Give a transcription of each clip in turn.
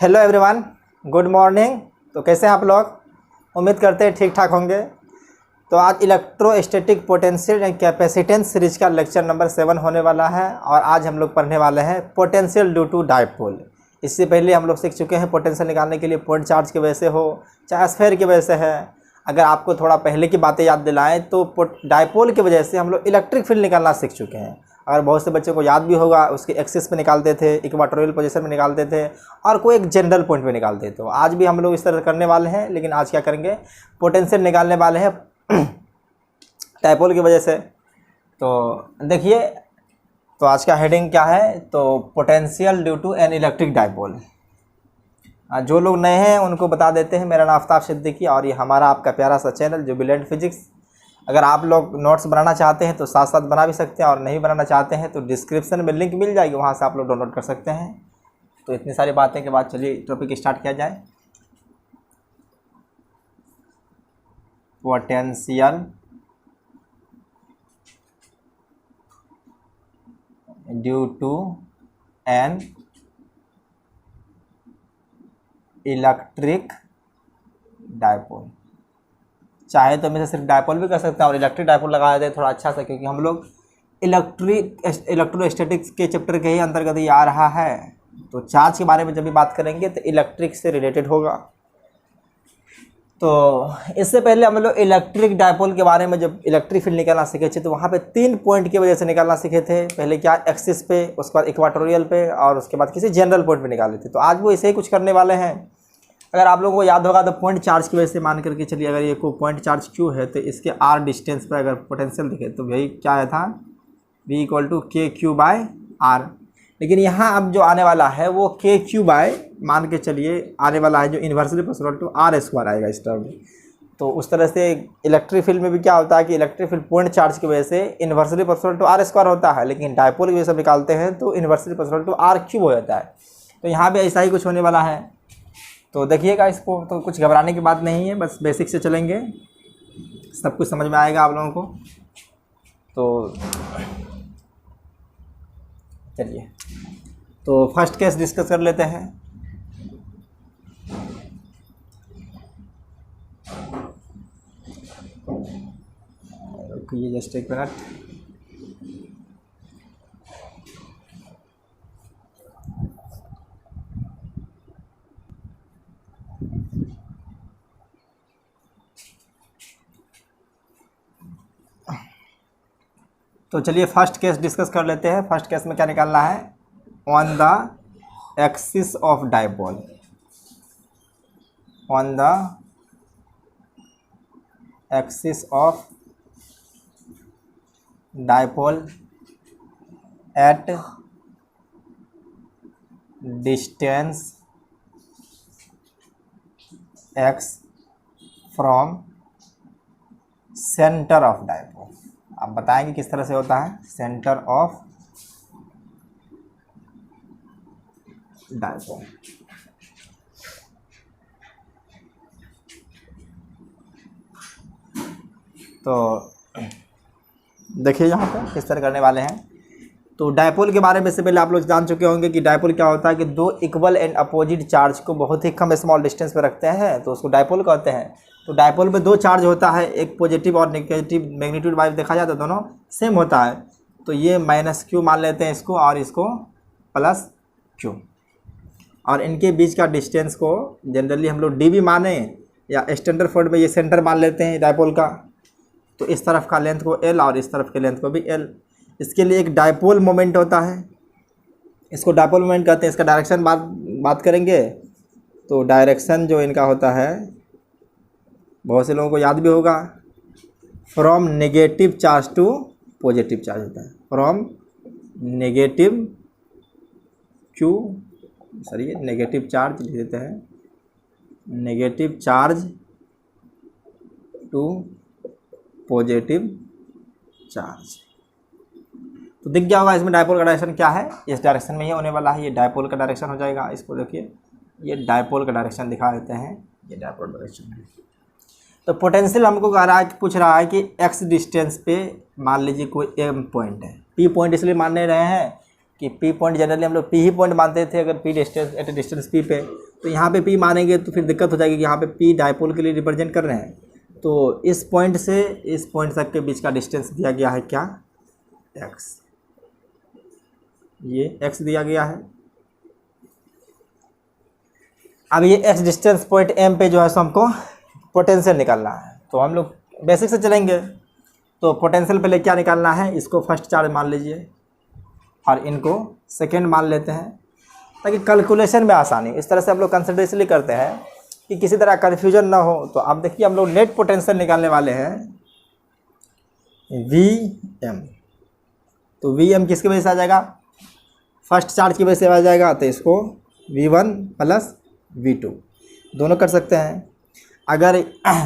Hello everyone, good morning. तो कैसे हैं आप लोग? उम्मीद करते हैं ठीक ठाक होंगे। तो आज electrostatic potential and capacitance series का लेक्चर नंबर 7 होने वाला है और आज हम लोग पढ़ने वाले हैं पोटेंशियल ड्यू टू डायपोल। इससे पहले हम लोग सीख चुके हैं पोटेंशियल निकालने के लिए पॉइंट चार्ज की वजह से हो चाहे स्फीयर की वजह से है। अगर आपको थोड़ा पहले की बातें याद दिलाएँ तो डायपोल की वजह से हम लोग इलेक्ट्रिक फील्ड निकालना सीख चुके हैं। अगर बहुत से बच्चों को याद भी होगा, उसके एक्सिस पे निकालते थे, इक्वाटोरियल पोजीशन में निकालते थे और कोई एक जनरल पॉइंट पे निकालते थे। तो आज भी हम लोग इस तरह करने वाले हैं, लेकिन आज क्या करेंगे, पोटेंशियल निकालने वाले हैं डायपोल की वजह से। तो देखिए, तो आज का हेडिंग क्या है, तो potential due to an electric dipole. जो लोग नए हैं उनको बता देते हैं, मेरा नाम आफ्ताब सिद्दीकी और ये हमारा आपका प्यारा सा चैनल जुबिलेंट फिजिक्स। अगर आप लोग नोट्स बनाना चाहते हैं तो साथ साथ बना भी सकते हैं, और नहीं बनाना चाहते हैं तो डिस्क्रिप्शन में लिंक मिल जाएगी, वहाँ से आप लोग डाउनलोड कर सकते हैं। तो इतनी सारी बातें के बाद चलिए टॉपिक स्टार्ट किया जाए। Potential due to an electric dipole. चाहे तो मैं सिर्फ डायपोल भी कर सकते हैं और इलेक्ट्रिक डायपोल लगा देते हैं थोड़ा अच्छा सा, क्योंकि हम लोग इलेक्ट्रोस्टैटिक्स के चैप्टर के ही अंतर्गत ये आ रहा है। तो चार्ज के बारे में जब भी बात करेंगे तो इलेक्ट्रिक से रिलेटेड होगा। तो इससे पहले हम लोग इलेक्ट्रिक डायपोल के बारे में जब इलेक्ट्रिक फील्ड निकालना सीखे थे तो वहाँ पे 3 पॉइंट की वजह से निकालना सीखे थे। पहले क्या, एक्सिस पे, उसके बाद इक्वाटोरियल पे और उसके बाद किसी जनरल पॉइंट पे निकाले थे। तो आज वो ऐसे ही कुछ करने वाले हैं। अगर आप लोगों को याद होगा तो पॉइंट चार्ज की वजह से मान करके चलिए, अगर ये को पॉइंट चार्ज क्यू है तो इसके आर डिस्टेंस पर अगर पोटेंशियल दिखे तो वही क्या है था, V = KQ/R। लेकिन यहाँ अब जो आने वाला है वो KQ बाय मान के चलिए आने वाला है, जो इन्वर्सली प्रोपोर्शनल टू R² आएगा इस टर्म में। तो उस तरह से इलेक्ट्रिक फील्ड में भी क्या होता है कि इलेक्ट्रिक फील्ड पॉइंट चार्ज की वजह से इन्वर्सली प्रोपोर्शनल टू R² होता है, लेकिन डायपोल की वजह से निकालते हैं तो इन्वर्सली प्रोपोर्शनल टू R³ हो जाता है। तो यहाँ भी ऐसा ही कुछ होने वाला है। तो देखिएगा, इसको तो कुछ घबराने की बात नहीं है, बस बेसिक से चलेंगे, सब कुछ समझ में आएगा आप लोगों को। तो चलिए, तो फर्स्ट केस डिस्कस कर लेते हैं। रुकिए जस्ट एक मिनट। तो चलिए फर्स्ट केस डिस्कस कर लेते हैं। फर्स्ट केस में क्या निकालना है, on the axis of dipole, on the axis of dipole at distance x from centre of dipole. आप बताएंगे किस तरह से होता है, सेंटर ऑफ डायपोल। तो देखिए यहाँ पे किस तरह करने वाले हैं। तो डायपोल के बारे में से पहले आप लोग जान चुके होंगे कि डायपोल क्या होता है कि दो इक्वल एंड अपोजिट चार्ज को बहुत ही कम स्मॉल डिस्टेंस पे रखते हैं तो उसको डायपोल कहते हैं। तो डायपोल में 2 चार्ज होता है, एक पॉजिटिव और नेगेटिव मैग्नीट्यूड वाइज देखा जाए तो दोनों सेम होता है। तो ये -Q मान लेते हैं इसको, और इसको +Q, और इनके बीच का डिस्टेंस को जनरली हम लोग dB माने, या स्टैंडर्ड फॉर्म में ये सेंटर मान लेते हैं डायपोल का। तो इस तरफ का लेंथ को L और इस तरफ के लेंथ को भी L। इसके लिए एक डायपोल मोमेंट होता है, इसको डायपोल मोमेंट कहते हैं। इसका डायरेक्शन बात करेंगे तो डायरेक्शन जो इनका होता है, बहुत से लोगों को याद भी होगा, from negative charge to positive charge होता है, from negative Q, sorry negative charge लिख देते हैं, negative charge to positive charge. तो दिख गया होगा इसमें डायपोल का डायरेक्शन क्या है, इस डायरेक्शन में ही होने वाला है। ये डायपोल का डायरेक्शन हो जाएगा। इसको देखिए, ये डायपोल का डायरेक्शन दिखा देते हैं, ये डायपोल डायरेक्शन है। तो पोटेंशियल हमको पूछ रहा है कि x डिस्टेंस पे मान लीजिए कोई m पॉइंट है, p पॉइंट इसलिए मान रहे हैं कि p पॉइंट जनरली हम लोग p ही पॉइंट मानते थे अगर p distance at distance p पे। तो यहाँ पे P मानेंगे तो फिर दिक्कत हो जाएगी कि यहाँ पे P डायपोल के लिए रिप्रेजेंट कर रहे हैं। तो इस पॉइंट से इस पॉइंट तक के बीच का डिस्टेंस दिया गया है क्या, x, ये x दिया गया है। अब ये x डिस्टेंस पॉइंट M पे जो है सो हमको पोटेंशियल निकालना है। तो हम लोग बेसिक से चलेंगे। तो पोटेंशियल पहले क्या निकालना है, इसको फर्स्ट चार्ज मान लीजिए और इनको सेकेंड मान लेते हैं ताकि कैलकुलेशन में आसानी। इस तरह से हम लोग कंसिडर इसलिए करते हैं कि किसी तरह कन्फ्यूजन ना हो। तो अब देखिए हम लोग नेट पोटेंशियल निकालने वाले हैं Vm। तो Vm किसकी वजह से आ जाएगा, फर्स्ट चार्ज की वजह से आ जाएगा। तो इसको V1 प्लस V2 दोनों कर सकते हैं। अगर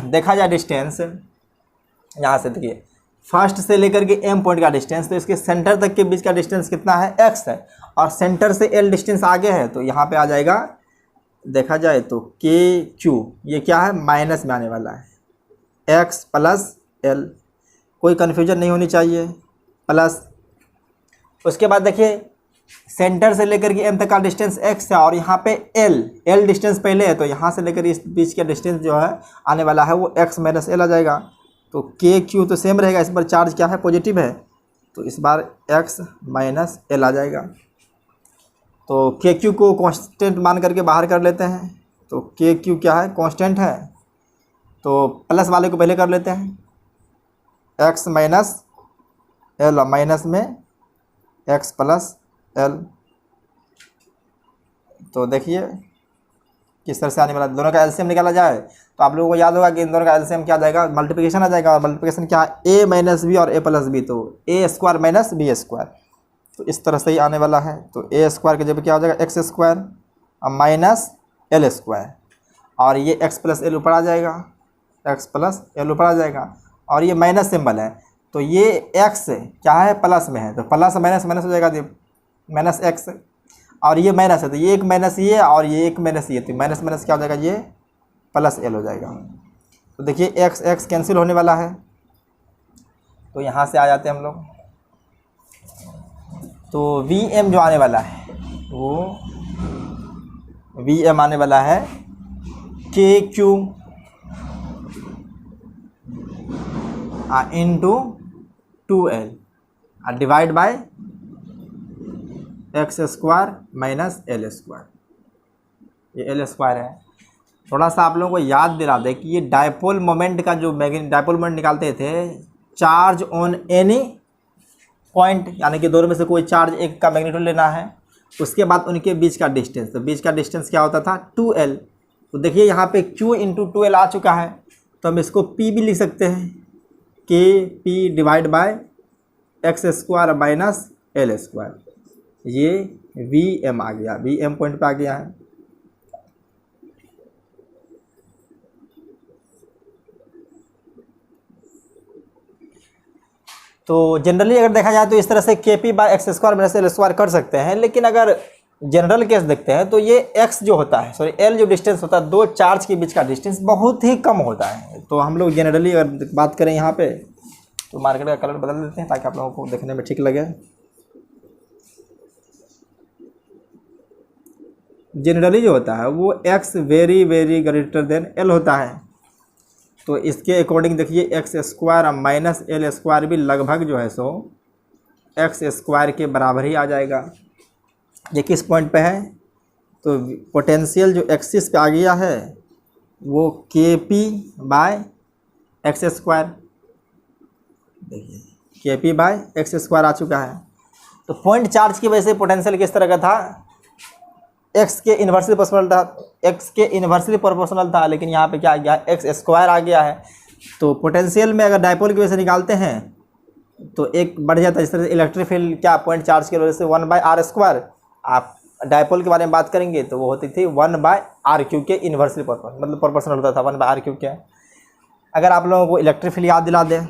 देखा जाए डिस्टेंस यहाँ से, देखिए फर्स्ट से लेकर के M पॉइंट का डिस्टेंस, तो इसके सेंटर तक के बीच का डिस्टेंस कितना है, x है, और सेंटर से L डिस्टेंस आगे है। तो यहाँ पे आ जाएगा, देखा जाए तो KQ, ये क्या है, माइनस में आने वाला है, x प्लस L, कोई कन्फ्यूजन नहीं होनी चाहिए, प्लस। उसके बाद देखिए सेंटर से लेकर के M तक का डिस्टेंस x है और यहाँ पे L डिस्टेंस पहले है। तो यहाँ से लेकर इस बीच का डिस्टेंस जो है आने वाला है वो x माइनस L आ जाएगा। तो KQ तो सेम रहेगा, इस पर चार्ज क्या है, पॉजिटिव है, तो इस बार x माइनस L आ जाएगा। तो KQ को कांस्टेंट मान करके बाहर कर लेते हैं। तो KQ क्या है, कांस्टेंट है। तो प्लस वाले को पहले कर लेते हैं, x माइनस L, माइनस में x प्लस L। तो देखिए किस तरह से आने वाला, दोनों का एलसीएम निकाला जाए तो आप लोगों को याद होगा कि इन दोनों का एलसीएम क्या आ जाएगा, मल्टीप्लिकेशन आ जाएगा। और मल्टीप्लिकेशन क्या है, a माइनस बी और a प्लस बी, तो a square minus B square. तो इस तरह से ही आने वाला है। तो a स्क्वायर के जब क्या हो जाएगा, x square minus L square, और ये x प्लस L ऊपर आ जाएगा, x प्लस L ऊपर आ जाएगा, और ये माइनस सिंबल है। तो ये x क्या है, प्लस में है, तो प्लस माइनस माइनस हो जाएगा, माइनस x, और ये माइनस है, तो ये एक माइनस ये और ये एक माइनस ये, तो माइनस माइनस क्या हो जाएगा, ये प्लस L हो जाएगा। तो देखिए x x कैंसिल होने वाला है। तो यहाँ से आ जाते हैं हम लोग। तो Vm जो आने वाला है वो Vm आने वाला है KQ into 2L divide by x square minus L square, ये L स्क्वायर है। थोड़ा सा आप लोगों को याद दिला दें कि ये डायपोल मोमेंट का जो डायपोल मोमेंट निकालते थे, चार्ज ऑन एनी पॉइंट, यानी कि दोनों में से कोई चार्ज एक का मैग्नीट्यूड लेना है, उसके बाद उनके बीच का डिस्टेंस, तो बीच का डिस्टेंस क्या होता था, 2L। तो देखिए यहाँ पे Q इंटू 2L आ चुका है, तो हम इसको P भी लिख सकते हैं, KP divide by x square minus L square. ये Vm आ गया, Vm पॉइंट पे आ गया है। तो जनरली अगर देखा जाए तो इस तरह से KP by x square minus L square कर सकते हैं, लेकिन अगर जनरल केस देखते हैं तो ये x जो होता है, सॉरी L जो डिस्टेंस होता है, दो चार्ज के बीच का डिस्टेंस बहुत ही कम होता है। तो हम लोग जनरली अगर बात करें यहाँ पे, तो मार्केट का कलर बदल देते हैं ताकि आप लोगों को देखने में ठीक लगे। जनरली जो होता है वो x very very greater than L होता है। तो इसके अकॉर्डिंग देखिए x square minus L square भी लगभग जो है सो x स्क्वायर के बराबर ही आ जाएगा। ये किस पॉइंट पे है, तो पोटेंशियल जो एक्सिस पे आ गया है वो KP बाय x स्क्वायर, देखिए KP बाय x स्क्वायर आ चुका है। तो पॉइंट चार्ज की वजह से पोटेंशियल किस तरह का था, x के इन्वर्सली प्रोपोर्शनल था, x के इन्वर्सली प्रोपोर्शनल था, लेकिन यहाँ पे क्या आ गया, x स्क्वायर आ गया है। तो पोटेंशियल में अगर डायपोल की वजह से निकालते हैं तो एक बढ़ जाता है। इस तरह से इलेक्ट्रिक फील्ड क्या, पॉइंट चार्ज की वजह से 1/r स्क्वायर, आप डायपोल के बारे में बात करेंगे तो वो होती थी 1/r³ के इन्वर्सली प्रोपोर्शनल, मतलब प्रोपोर्शनल होता था 1/r³ के। अगर आप लोगों को इलेक्ट्रिक फील्ड याद दिला दें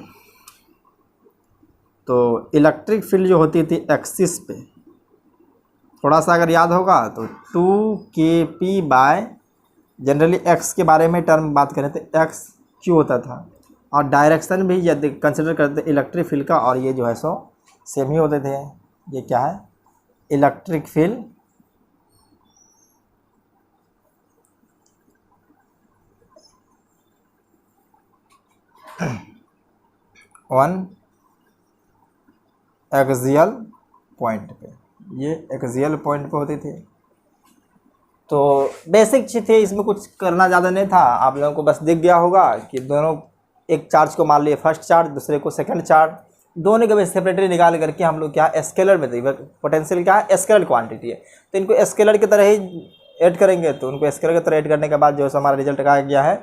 तो इलेक्ट्रिक फील्ड जो होती थी एक्सिस पे, थोड़ा सा अगर याद होगा तो 2KP बाय, जनरली x के बारे में टर्म बात करें तो XQ होता था, और डायरेक्शन भी यदि कंसिडर करते इलेक्ट्रिक फील्ड का, और ये जो है सो सेम ही होते थे। ये क्या है, electric field on axial point पे, ये एक्सियल पॉइंट पे होती थी। तो बेसिक चीज़ थी, इसमें कुछ करना ज़्यादा नहीं था। आप लोगों को बस दिख गया होगा कि दोनों, एक चार्ज को मान लिए फर्स्ट चार्ज, दूसरे को सेकंड चार्ज, दोनों के बीच सेपरेटली निकाल करके हम लोग क्या स्केलर में थे। पोटेंशियल क्या है, स्केलर क्वांटिटी है, तो इनको स्केलर की तरह ही ऐड करेंगे। तो उनको स्केलर की तरह ऐड करने के बाद जो हमारा रिजल्ट कहा गया है,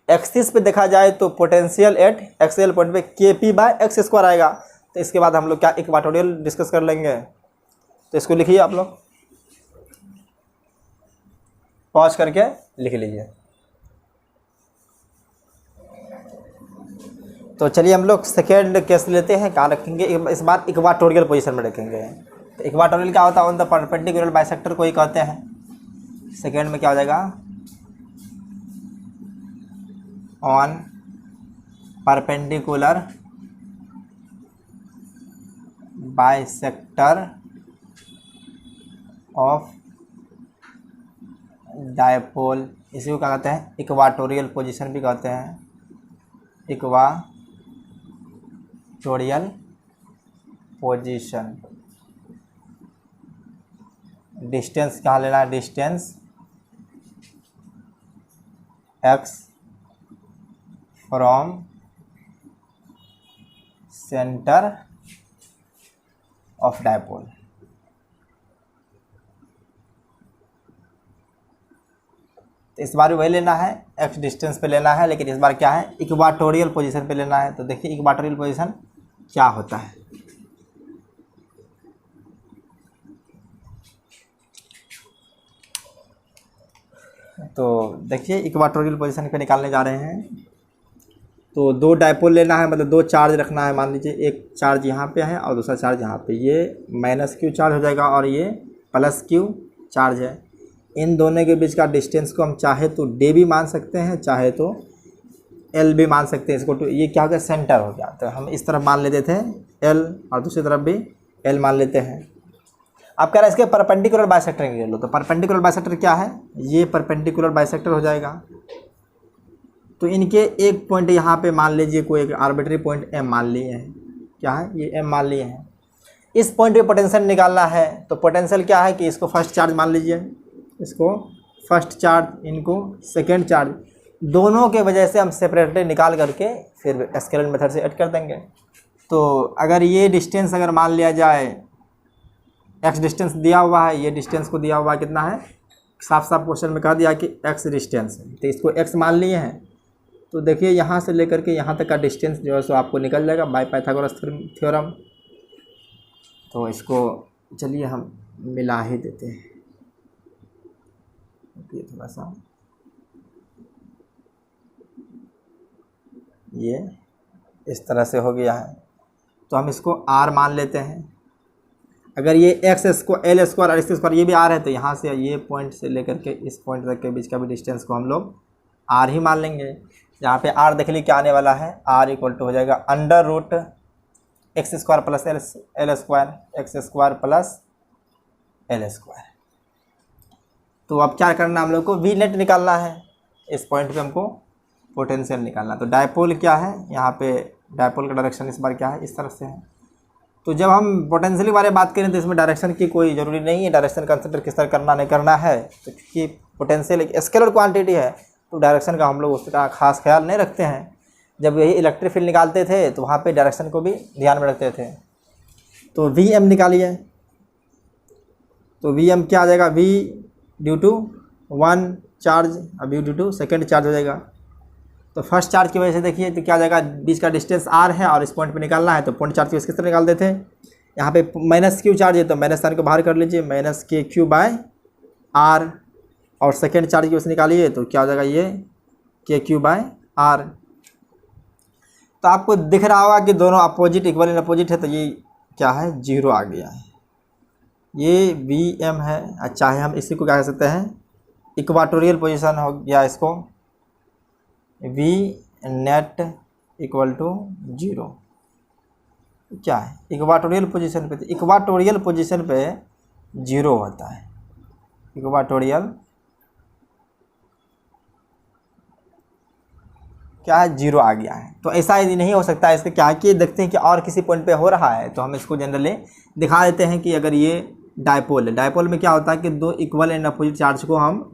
एक्सिस पे देखा जाए तो पोटेंशियल एट एक्सियल पॉइंट पे Kp/x² आएगा। तो इसके बाद हम लोग क्या इक्वाटोरियल डिस्कस कर लेंगे। तो इसको लिखिए, आप लोग पॉज करके लिख लीजिए। तो चलिए हम लोग सेकेंड केस लेते हैं। कहाँ रखेंगे इस बार, इक्वाटोरियल पोजीशन में रखेंगे। तो इक्वाटोरियल क्या होता है, ऑन द परपेंडिकुलर बाइसेक्टर को ही कहते हैं। सेकेंड में क्या हो जाएगा, on perpendicular bisector of dipole, इसी को क्या कहते हैं, इक्वाटोरियल पोजीशन भी कहते हैं। Equatorial position. डिस्टेंस कहाँ लेना है, distance x from centre of dipole. तो इस बार भी वही लेना है, x डिस्टेंस पे लेना है, लेकिन इस बार क्या है, इक्वाटोरियल पोजीशन पे लेना है। तो देखिए इक्वाटोरियल पोजीशन क्या होता है। तो देखिए इक्वाटोरियल पोजीशन पे निकालने जा रहे हैं। तो दो डायपोल लेना है, मतलब दो चार्ज रखना है। मान लीजिए एक चार्ज यहाँ पे है और दूसरा चार्ज यहाँ पे, ये -q चार्ज हो जाएगा और ये +q चार्ज है। इन दोनों के बीच का डिस्टेंस को हम चाहे तो d भी मान सकते हैं, चाहे तो l भी मान सकते हैं। इसको तो ये क्या हो गया, सेंटर हो गया। तो हम इस तरफ मान लेते थे l और दूसरी तरफ भी l मान लेते हैं। आप कह रहे हैं इसके परपेंडिकुलर बाइसेक्टर ले लो। तो परपेंडिकुलर बाइसेक्टर क्या है, ये परपेंडिकुलर बाइसेक्टर हो जाएगा। तो इनके एक पॉइंट यहाँ पे मान लीजिए, कोई एक आर्बिट्री पॉइंट m मान लिए हैं। क्या है, ये m मान लिए हैं। इस पॉइंट पे पोटेंशियल निकालना है। तो पोटेंशियल क्या है कि इसको फर्स्ट चार्ज मान लीजिए, इसको फर्स्ट चार्ज, इनको सेकेंड चार्ज, दोनों के वजह से हम सेपरेटली निकाल करके फिर स्केलर मेथड से ऐड कर देंगे। तो अगर ये डिस्टेंस अगर मान लिया जाए, x डिस्टेंस दिया हुआ है, ये डिस्टेंस को दिया हुआ है कितना है, साफ साफ क्वेश्चन में कह दिया कि x डिस्टेंस है। तो इसको x मान लिए हैं। तो देखिए यहाँ से लेकर के यहाँ तक का डिस्टेंस जो है सो आपको निकल जाएगा बाय पाइथागोरस थ्योरम। तो इसको चलिए हम मिला ही देते हैं, थोड़ा सा ये इस तरह से हो गया है। तो हम इसको r मान लेते हैं। अगर ये x स्क्वायर l स्क्वायर और x स्क्वायर ये भी r है, तो यहाँ से ये पॉइंट से लेकर के इस पॉइंट तक के बीच का भी डिस्टेंस को हम लोग r ही मान लेंगे। यहाँ पे r देख लीजिए क्या आने वाला है, r इक्वल टू हो जाएगा √x² plus l square, x square plus l square. तो अब क्या करना है, हम लोग को v नेट निकालना है। इस पॉइंट पे हमको पोटेंशियल निकालना। तो डायपोल क्या है, यहाँ पे डायपोल का डायरेक्शन इस बार क्या है, इस तरफ से है। तो जब हम पोटेंशियल के बारे में बात करें तो इसमें डायरेक्शन की कोई ज़रूरी नहीं है, डायरेक्शन कंसिडर किस तरह करना नहीं करना है। तो क्योंकि पोटेंशियल एक स्केलर क्वांटिटी है, तो डायरेक्शन का हम लोग उसका खास ख्याल नहीं रखते हैं। जब यही इलेक्ट्रिक फील्ड निकालते थे तो वहाँ पे डायरेक्शन को भी ध्यान में रखते थे। तो वी एम निकालिए। वी एम क्या आ जाएगा, v ड्यू टू 1 चार्ज, अब v due to second charge हो जाएगा। तो फर्स्ट चार्ज की वजह से देखिए तो क्या हो जाएगा, बीच का डिस्टेंस r है और इस पॉइंट पे निकालना है। तो पॉइंट चार्ज की किस तरह निकाल देते हैं, यहाँ पे -q चार्ज है तो माइनस साइन को बाहर कर लीजिए, -kq/r। और सेकेंड चार्ज की वजह से निकालिए तो क्या हो जाएगा, ये kq/r। तो आपको दिख रहा होगा कि दोनों अपोजिट इक्वल इन अपोजिट है, तो ये क्या है, 0 आ गया है। ये वी एम है। चाहे हम इसी को क्या कह सकते हैं, इक्वाटोरियल पोजीशन हो गया इसको, वी नेट इक्वल टू 0। क्या है, इक्वाटोरियल पोजीशन पे, इक्वाटोरियल पोजीशन पे 0 होता है। इक्वाटोरियल क्या है, 0 आ गया है। तो ऐसा यदि नहीं हो सकता है, इसका क्या है कि देखते हैं कि और किसी पॉइंट पे हो रहा है, तो हम इसको जनरली दिखा देते हैं कि अगर ये डायपोल है, डायपोल में क्या होता है कि दो इक्वल एंड अपोजिट चार्ज को हम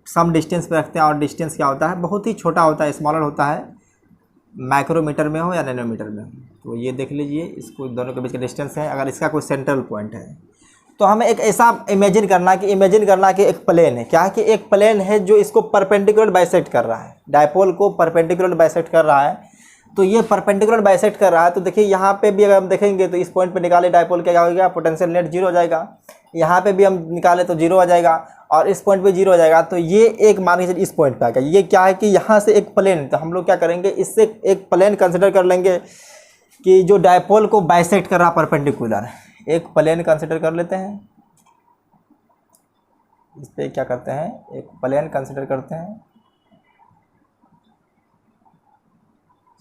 सम डिस्टेंस पे रखते हैं, और डिस्टेंस क्या होता है, बहुत ही छोटा होता है, स्मॉलर होता है, माइक्रोमीटर में हो या नैनोमीटर में हो। तो ये देख लीजिए, इसको दोनों के बीच का डिस्टेंस है, अगर इसका कोई सेंट्रल पॉइंट है तो हमें एक ऐसा इमेजिन करना कि एक प्लेन है, क्या है कि एक प्लेन है जो इसको परपेंडिकुलर बाइसेक्ट कर रहा है, डायपोल को परपेंडिकुलर बाइसेक्ट कर रहा है। तो ये परपेंडिकुलर बाइसेक्ट कर रहा है, तो देखिए यहाँ पे भी अगर हम देखेंगे तो इस पॉइंट पे निकाले डायपोल क्या हो गया, पोटेंशियल नेट 0 हो जाएगा, यहाँ पे भी हम निकाले तो 0 हो जाएगा, और इस पॉइंट पे 0 हो जाएगा। तो ये एक मान लीजिए इस पॉइंट पे आ गया, ये क्या है कि यहाँ से एक प्लेन, तो हम लोग क्या करेंगे, इससे एक प्लेन कंसिडर कर लेंगे कि जो डायपोल को बाइसेक्ट कर रहा परपेंडिकुलर, एक प्लेन कंसिडर कर लेते हैं। इस पर क्या करते हैं, एक प्लेन कंसिडर करते हैं।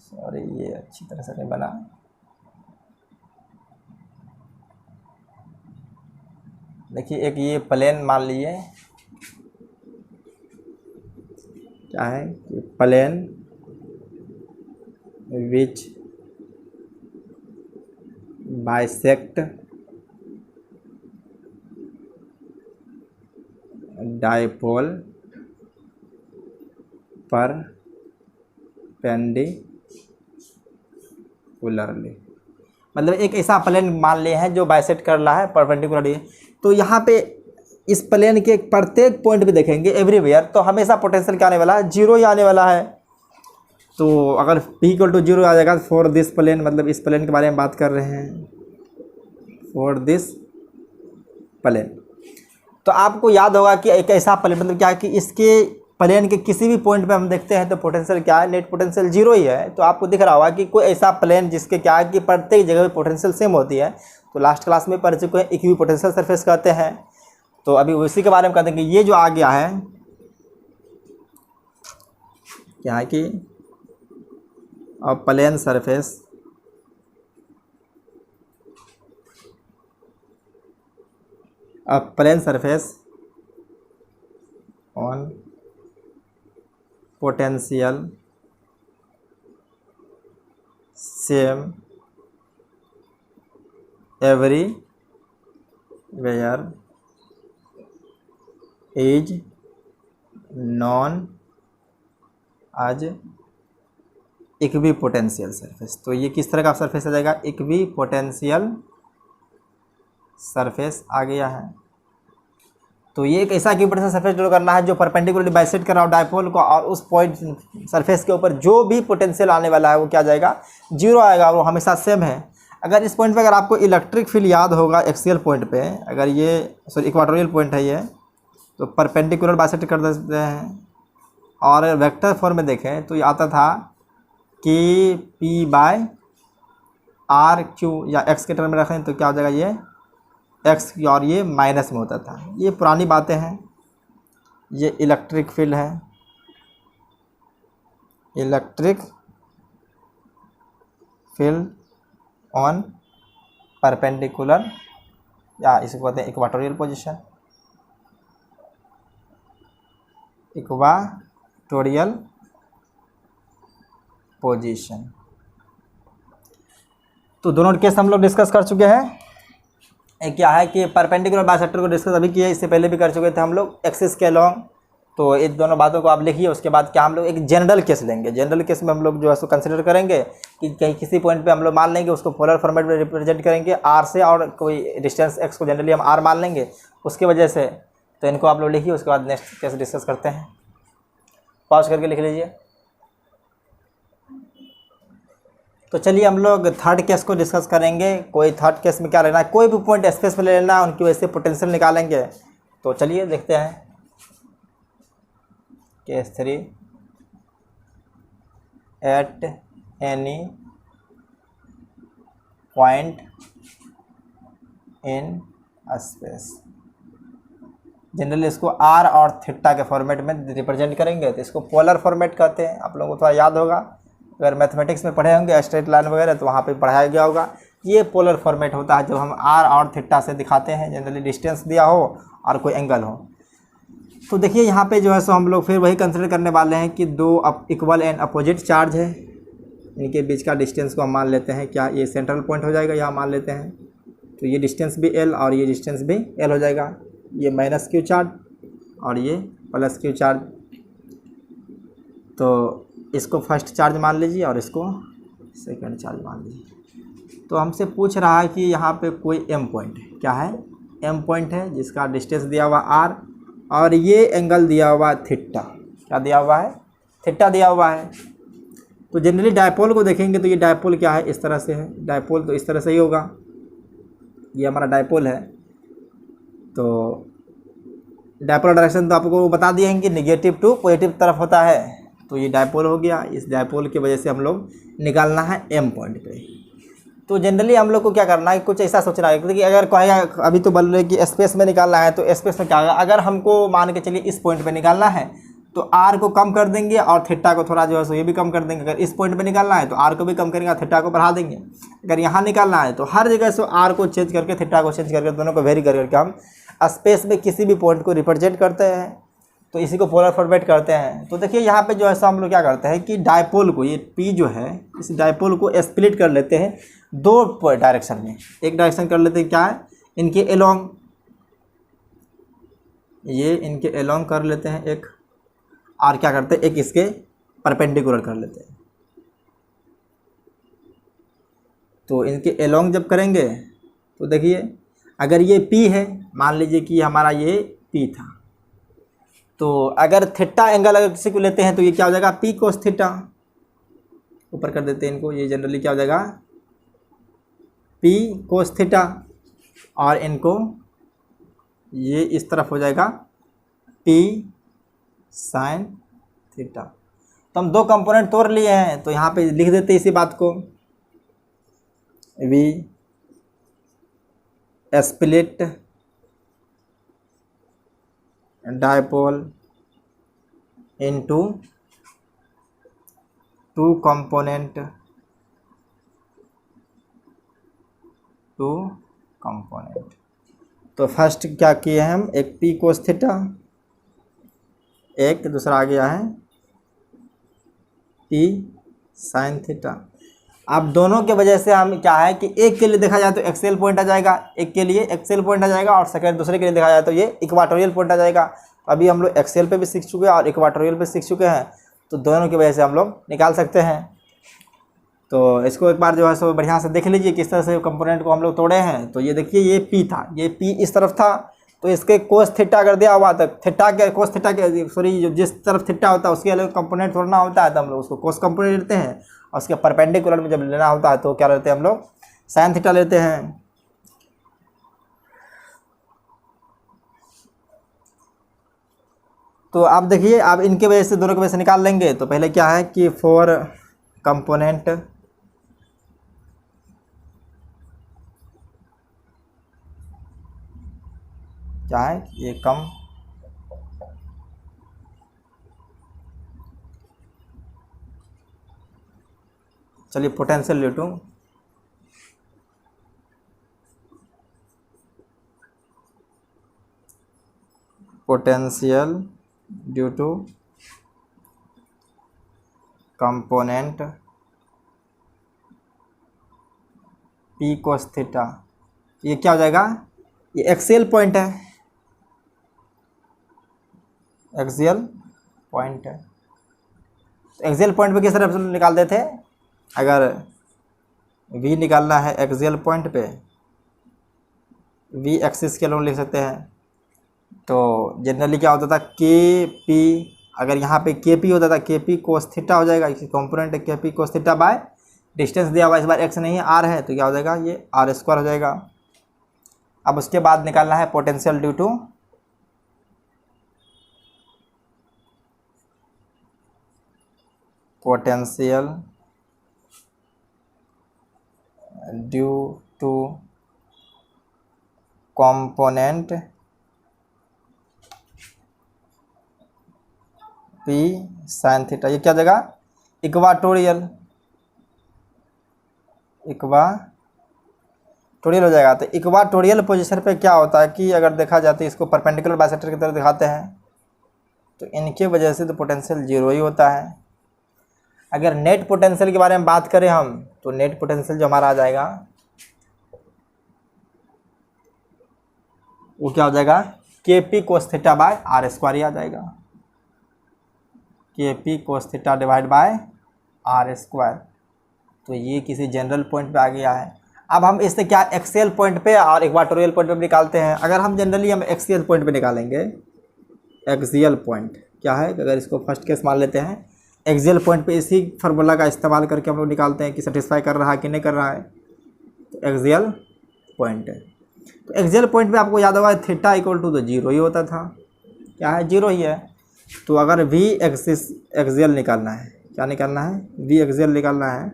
सॉरी, ये अच्छी तरह से नहीं बना। देखिए, एक ये प्लेन मान लिए, क्या है, plane which bisect dipole perpendicularly, मतलब एक ऐसा प्लेन मान लिए हैं जो बाइसेक्ट कर रहा है परपेंडिकुलरली। तो यहाँ पे इस प्लेन के प्रत्येक पॉइंट पे देखेंगे एवरीवेयर, तो हमेशा पोटेंशियल क्या आने वाला है, 0 ही आने वाला है। तो अगर P = 0 आ जाएगा फॉर दिस प्लेन, मतलब इस प्लेन के बारे में बात कर रहे हैं, फॉर दिस प्लेन। तो आपको याद होगा कि एक ऐसा प्लेन, मतलब क्या है कि इसके प्लेन के किसी भी पॉइंट पे हम देखते हैं तो पोटेंशियल क्या है, नेट पोटेंशियल 0 ही है। तो आपको दिख रहा होगा कि कोई ऐसा प्लेन जिसके क्या है कि प्रत्येक जगह पे पोटेंशियल सेम होती है, तो लास्ट क्लास में पढ़ चुके हैं, इक्विपोटेंशियल सरफेस कहते हैं। तो अभी उसी के बारे में कहते हैं कि ये जो आ गया है, क्या है कि plane surface plane surface on potential same everywhere is known as equipotential surface. तो ये किस तरह का सरफेस आ जाएगा, इक्विपोटेंशियल सरफेस आ गया है। तो ये एक ऐसा इक्विपोटेंशियल सरफेस ड्रॉ करना है जो परपेंडिकुलरली बाइसेक्ट कर रहा हो डायपोल को, और उस पॉइंट सरफेस के ऊपर जो भी पोटेंशियल आने वाला है वो क्या जाएगा, 0 आएगा, वो हमेशा सेम है। अगर इस पॉइंट पे अगर आपको इलेक्ट्रिक फील्ड याद होगा एक्सियल पॉइंट पे, अगर ये सॉरी इक्वाटोरियल पॉइंट है ये, तो परपेंडिकुलर बाइसेक्ट कर देते हैं, और वेक्टर फॉर्म में देखें तो ये आता था कि P/R/Q या x के टर्म में रखें तो क्या हो जाएगा, ये x की, और ये माइनस में होता था। ये पुरानी बातें हैं, ये इलेक्ट्रिक फील्ड है, इलेक्ट्रिक फील्ड ऑन परपेंडिकुलर, या इसको कहते हैं इक्वाटोरियल पोजीशन, इक्वाटोरियल पोजीशन। तो दोनों केस हम लोग डिस्कस कर चुके हैं। एक क्या है कि परपेंडिकुलर बाइसेक्टर को डिस्कस अभी किया, इससे पहले भी कर चुके थे हम लोग एक्सिस के अलॉन्ग। तो इन दोनों बातों को आप लिखिए। उसके बाद क्या हम लोग एक जनरल केस लेंगे। जनरल केस में हम लोग जो है सो कंसिडर करेंगे कि कहीं किसी पॉइंट पे हम लोग मान लेंगे उसको पोलर फॉर्मेट में रिप्रेजेंट करेंगे आर से, और कोई डिस्टेंस एक्स को जनरली हम आर मान लेंगे उसकी वजह से। तो इनको आप लोग लिखिए, उसके बाद नेक्स्ट केस डिस्कस करते हैं। पॉज करके लिख लीजिए। तो चलिए हम लोग थर्ड केस को डिस्कस करेंगे। कोई थर्ड केस में क्या लेना है, कोई भी पॉइंट स्पेस में ले लेना है, उनकी वजह से पोटेंशियल निकालेंगे। तो चलिए देखते हैं case 3, at any point in space. Generally इसको आर और थीटा के फॉर्मेट में रिप्रेजेंट करेंगे, तो इसको पोलर फॉर्मेट कहते हैं। आप लोगों को थोड़ा याद होगा, अगर मैथमेटिक्स में पढ़े होंगे स्ट्रेट लाइन वगैरह तो वहाँ पे पढ़ाया गया होगा। ये पोलर फॉर्मेट होता है जब हम आर और थीटा से दिखाते हैं, जनरली डिस्टेंस दिया हो और कोई एंगल हो। तो देखिए यहाँ पे जो है सो हम लोग फिर वही कंसिडर करने वाले हैं कि दो इक्वल एंड अपोजिट चार्ज है, इनके बीच का डिस्टेंस को हम मान लेते हैं क्या ये सेंट्रल पॉइंट हो जाएगा, यहाँ मान लेते हैं। तो ये डिस्टेंस भी L और ये डिस्टेंस भी L हो जाएगा। ये माइनस क्यू चार्ज और ये प्लस क्यू चार्ज। तो इसको फर्स्ट चार्ज मान लीजिए और इसको सेकंड चार्ज मान लीजिए। तो हमसे पूछ रहा है कि यहाँ पे कोई M पॉइंट है, क्या है, M पॉइंट है जिसका डिस्टेंस दिया हुआ R और ये एंगल दिया हुआ थीटा, क्या दिया हुआ है, थीटा दिया हुआ है। तो जनरली डायपोल को देखेंगे तो ये डायपोल क्या है, इस तरह से है, डायपोल तो इस तरह से ही होगा, ये हमारा डायपोल है। तो डायपोल डायरेक्शन तो आपको बता दिए हैं कि निगेटिव टू पॉजिटिव तरफ होता है। तो ये डायपोल हो गया, इस डायपोल की वजह से हम लोग निकालना है M पॉइंट पे। तो जनरली हम लोग को क्या करना है, कुछ ऐसा सोचना है कि अगर कहेगा अभी तो बोल रहे कि स्पेस में निकालना है, तो स्पेस में क्या होगा, अगर हमको मान के चलिए इस पॉइंट पे निकालना है तो R को कम कर देंगे और थीटा को थोड़ा जो है सो ये भी कम कर देंगे। अगर इस पॉइंट पे निकालना है तो R को भी कम करेंगे और थीटा को बढ़ा देंगे। अगर यहाँ निकालना है तो हर जगह से R को चेंज करके थीटा को चेंज करके दोनों को वेरी करके हम स्पेस में किसी भी पॉइंट को रिप्रेजेंट करते हैं, तो इसी को पोलर फॉर्मेट करते हैं। तो देखिए यहाँ पे जो है सो हम लोग क्या करते हैं कि डायपोल को, ये P जो है, इस डायपोल को स्प्लिट कर लेते हैं दो डायरेक्शन में। एक डायरेक्शन कर लेते हैं क्या है, इनके एलोंग, ये इनके एलोंग कर लेते हैं एक, और क्या करते हैं एक इसके परपेंडिकुलर कर लेते हैं। तो इनके एलोंग जब करेंगे तो देखिए अगर ये P है, मान लीजिए कि हमारा ये P था, तो अगर थीटा एंगल अगर किसी को लेते हैं तो ये क्या हो जाएगा, P कोस थीटा, ऊपर कर देते हैं इनको, ये जनरली क्या हो जाएगा P कोस थीटा, और इनको ये इस तरफ हो जाएगा P साइन थीटा। तो हम दो कंपोनेंट तोड़ लिए हैं, तो यहाँ पे लिख देते हैं इसी बात को, V split dipole into two component तो फर्स्ट क्या किए हैं हम, एक P कोस थीटा, एक दूसरा आ गया है P साइन थीटा। अब दोनों के वजह से हम क्या है कि एक के लिए देखा जाए तो एक्सियल पॉइंट आ जाएगा, एक के लिए एक्सियल पॉइंट आ जाएगा, और सेकंड दूसरे के लिए देखा जाए तो ये इक्वाटोरियल पॉइंट आ जाएगा। अभी हम लोग एक्सियल पे भी सीख चुके हैं और इक्वाटोरियल पे सीख चुके हैं, तो दोनों की वजह से हम लोग निकाल सकते हैं। तो इसको एक बार जो है सो बढ़िया से देख लीजिए किस तरह से कंपोनेंट को हम लोग तोड़े हैं। तो ये देखिए ये P था, ये P इस तरफ था, तो इसके कोस थीटा अगर दिया हुआ तो थीटा के कोस थीटा के सॉरी जो जिस तरफ थीटा होता है उसके अलग कंपोनेंट तोड़ना होता है, तो हम लोग उसको कोस कंपोनेंट लेते हैं, और उसके परपेंडिकुलर में जब लेना होता है तो क्या लेते हैं हम लोग, साइन थीटा लेते हैं। तो आप देखिए आप इनके वजह से दोनों की वजह से निकाल लेंगे। तो पहले क्या है कि फोर कंपोनेंट क्या है, ये कम चलिए potential due to component P cos theta, ये क्या हो जाएगा, ये एक्सियल पॉइंट है, एक्सियल पॉइंट है। तो एक्सियल पॉइंट पे किस तरह से निकाल देते हैं, अगर V निकालना है एक्सियल पॉइंट पे, V एक्सिस के लोग लिख सकते हैं। तो जनरली क्या होता था KP, अगर यहाँ पे KP होता था KP कोस थीटा हो जाएगा, कंपोनेंट है KP cos theta by distance दिया हुआ, इस बार x नहीं है r है, तो क्या हो जाएगा ये r स्क्वायर हो जाएगा। अब उसके बाद निकालना है potential due to component P sine theta, ये क्या हो जाएगा इक्वाटोरियल हो जाएगा। तो इक्वाटोरियल पोजीशन पे क्या होता है कि अगर देखा जाए तो इसको परपेंडिकुलर बाइसेक्टर की तरह दिखाते हैं, तो इनके वजह से तो पोटेंशियल जीरो ही होता है। अगर नेट पोटेंशियल के बारे में बात करें हम, तो नेट पोटेंशियल जो हमारा आ जाएगा वो क्या हो जाएगा, K P cos theta by R square ही आ जाएगा, K P cos theta divide by R square. तो ये किसी जनरल पॉइंट पे आ गया है। अब हम इससे क्या एक्सियल पॉइंट पे और इक्वाटोरियल पॉइंट पे निकालते हैं। अगर हम जनरली हम एक्सियल पॉइंट पे निकालेंगे, एक्सियल पॉइंट क्या है, अगर इसको फर्स्ट केस मान लेते हैं, एक्सियल पॉइंट पे इसी फार्मूला का इस्तेमाल करके हम लोग निकालते हैं कि सेटिस्फाई कर रहा है कि नहीं कर रहा है। तो एक्सियल पॉइंट है, तो एक्सियल पॉइंट पे आपको याद होगा थीटा इक्वल टू तो जीरो ही होता था, क्या है, जीरो ही है। तो अगर वी एक्सिस एक्सियल निकालना है, क्या निकालना है, वी एक्सियल निकालना है,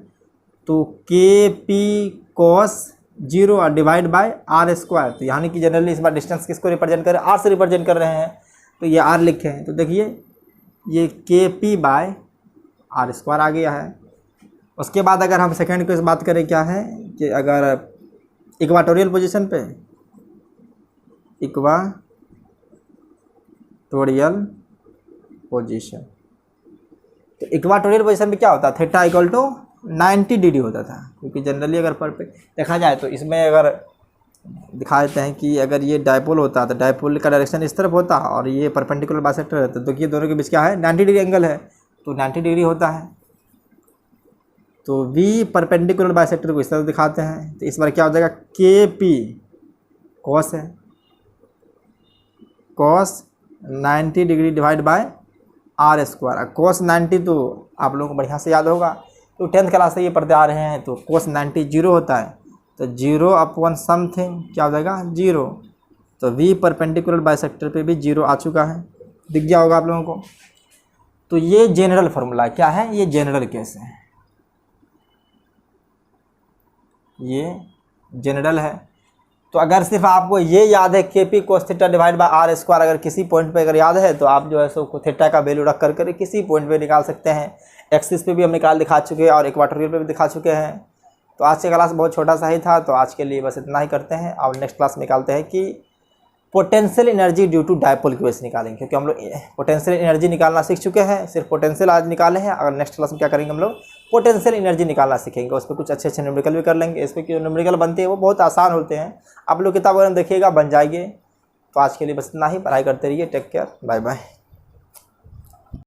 तो के पी कॉस जीरो और डिवाइड बाय आर स्क्वायर। तो यानी कि जनरली इस बार डिस्टेंस किसको रिप्रेजेंट कर रहे हैं, आर से रिप्रेजेंट कर रहे हैं, तो ये आर लिखे हैं। तो देखिए ये के पी बाय आर स्क्वायर आ गया है। उसके बाद अगर हम सेकेंड को इस बात करें, क्या है कि अगर इक्वाटोरियल पोजीशन पे, इक्वाटोरियल पोजीशन, तो इक्वाटोरियल पोजीशन पे क्या होता है, थीटा इक्वल टू 90 डिग्री होता था। क्योंकि जनरली अगर परफेक्ट देखा जाए तो इसमें अगर दिखा देते हैं कि अगर ये डायपोल होता तो डायपोल का डायरेक्शन इस तरफ होता और ये परपेंडिकुलर बाइसेक्टर रहता, तो ये दोनों के बीच क्या है, 90 डिग्री एंगल है, तो 90 डिग्री होता है। तो वी परपेंडिकुलर बाइसेक्टर को इस तरह दिखाते हैं। तो इस बार क्या हो जाएगा, के पी कॉस है, cos 90 degree divide by R square. Cos 90 तो आप लोगों को बढ़िया से याद होगा, तो 10th क्लास से ये पढ़ते आ रहे हैं। तो कॉस 90 जीरो होता है, तो जीरो अपॉन समथिंग क्या हो जाएगा, जीरो। तो वी परपेंडिकुलर बाइसेक्टर पे भी जीरो आ चुका है, दिख गया होगा आप लोगों को। तो ये जनरल फार्मूला क्या है, ये जनरल केस है, ये जनरल है। तो अगर सिर्फ आपको ये याद है K P cos theta divide by R square, अगर किसी पॉइंट पे अगर याद है तो आप जो है सो थीटा का वैल्यू रख कर किसी पॉइंट पे निकाल सकते हैं। एक्सिस पे भी हम दिखा चुके हैं और इक्वाटोरियल पे भी दिखा चुके हैं। तो आज का क्लास बहुत छोटा सा ही था, तो आज के लिए बस इतना ही करते हैं। और नेक्स्ट क्लास में निकालते हैं कि potential energy due to dipole की वजह से निकालेंगे, क्योंकि हम लोग पोटेंशियल एनर्जी निकालना सीख चुके हैं, सिर्फ पोटेंशियल आज निकाले हैं। अगर नेक्स्ट क्लास में क्या करेंगे, हम लोग पोटेंशियल एनर्जी निकालना सीखेंगे। उस पर कुछ अच्छे अच्छे न्यूमेरिकल भी कर लेंगे। इस पर जो न्यूमेरिकल बनते हैं वो बहुत आसान होते हैं, आप लोग किताब वगैरह देखिएगा, बन जाएंगे। तो आज के लिए बस इतना ही, पढ़ाई करते रहिए, टेक केयर, बाय बाय।